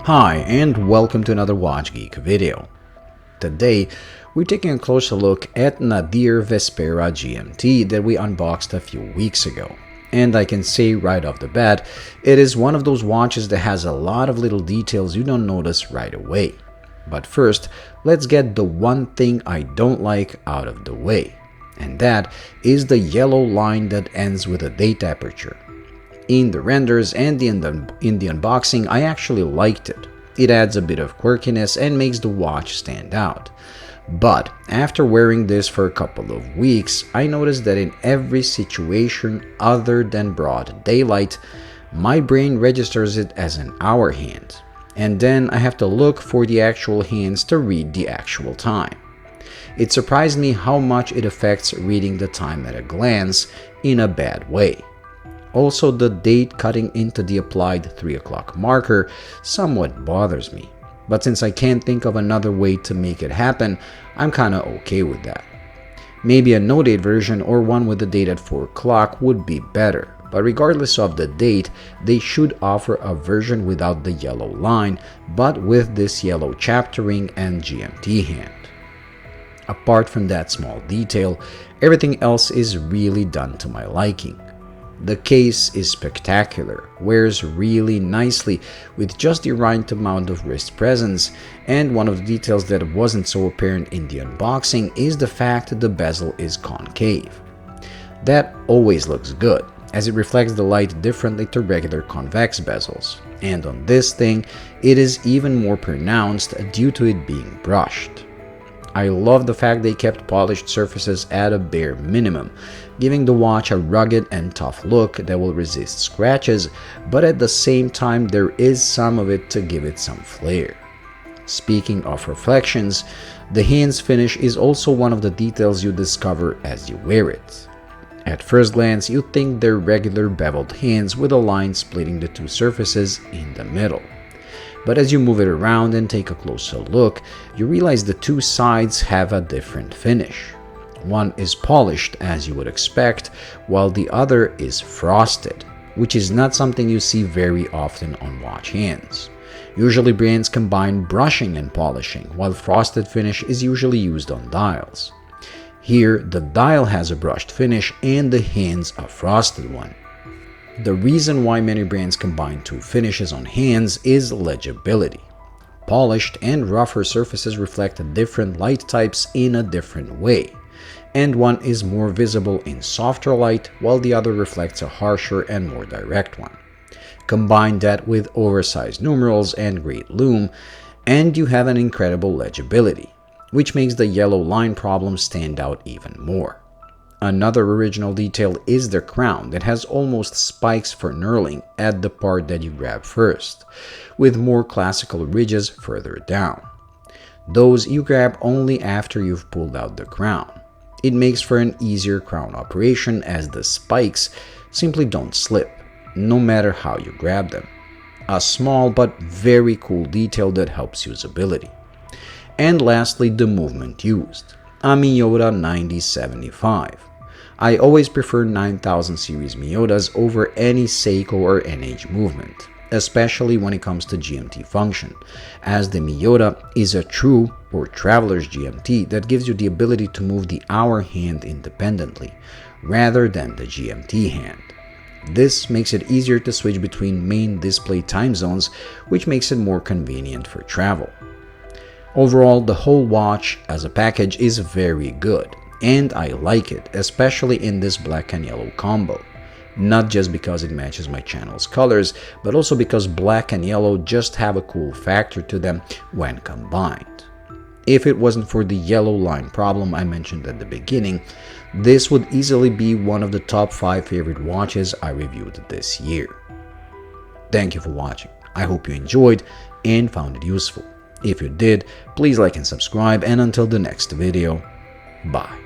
Hi and welcome to another Watch Geek video. Today we're taking a closer look at Nadir Vespera GMT that we unboxed a few weeks ago. And I can say right off the bat, it is one of those watches that has a lot of little details you don't notice right away. But first, let's get the one thing I don't like out of the way. And that is the yellow line that ends with a date aperture. In the renders and in the unboxing, I actually liked it. It adds a bit of quirkiness and makes the watch stand out. But after wearing this for a couple of weeks, I noticed that in every situation other than broad daylight, my brain registers it as an hour hand. And then I have to look for the actual hands to read the actual time. It surprised me how much it affects reading the time at a glance in a bad way. Also, the date cutting into the applied 3 o'clock marker somewhat bothers me, but since I can't think of another way to make it happen, I'm kinda okay with that. Maybe a no date version or one with the date at 4 o'clock would be better, but regardless of the date, they should offer a version without the yellow line, but with this yellow chaptering and GMT hand. Apart from that small detail, everything else is really done to my liking. The case is spectacular, wears really nicely with just the right amount of wrist presence, and one of the details that wasn't so apparent in the unboxing is the fact that the bezel is concave. That always looks good, as it reflects the light differently to regular convex bezels, and on this thing it is even more pronounced due to it being brushed. I love the fact they kept polished surfaces at a bare minimum, giving the watch a rugged and tough look that will resist scratches, but at the same time there is some of it to give it some flair. Speaking of reflections, the hands finish is also one of the details you discover as you wear it. At first glance, you think they're regular beveled hands with a line splitting the two surfaces in the middle. But as you move it around and take a closer look, you realize the two sides have a different finish. One is polished as you would expect, while the other is frosted, which is not something you see very often on watch hands. Usually brands combine brushing and polishing, while frosted finish is usually used on dials. Here, the dial has a brushed finish and the hands a frosted one. The reason why many brands combine two finishes on hands is legibility. Polished and rougher surfaces reflect different light types in a different way, and one is more visible in softer light while the other reflects a harsher and more direct one. Combine that with oversized numerals and great lume, and you have an incredible legibility, which makes the yellow line problem stand out even more. Another original detail is the crown that has almost spikes for knurling at the part that you grab first, with more classical ridges further down. Those you grab only after you've pulled out the crown. It makes for an easier crown operation as the spikes simply don't slip, no matter how you grab them. A small but very cool detail that helps usability. And lastly, the movement used. A Miyota 9075. I always prefer 9000 series Miyotas over any Seiko or NH movement, especially when it comes to GMT function, as the Miyota is a true or traveler's GMT that gives you the ability to move the hour hand independently, rather than the GMT hand. This makes it easier to switch between main display time zones, which makes it more convenient for travel. Overall, the whole watch as a package is very good, and I like it, especially in this black and yellow combo. Not just because it matches my channel's colors, but also because black and yellow just have a cool factor to them when combined. If it wasn't for the yellow line problem I mentioned at the beginning, this would easily be one of the top 5 favorite watches I reviewed this year. Thank you for watching. I hope you enjoyed and found it useful. If you did, please like and subscribe, and until the next video, bye.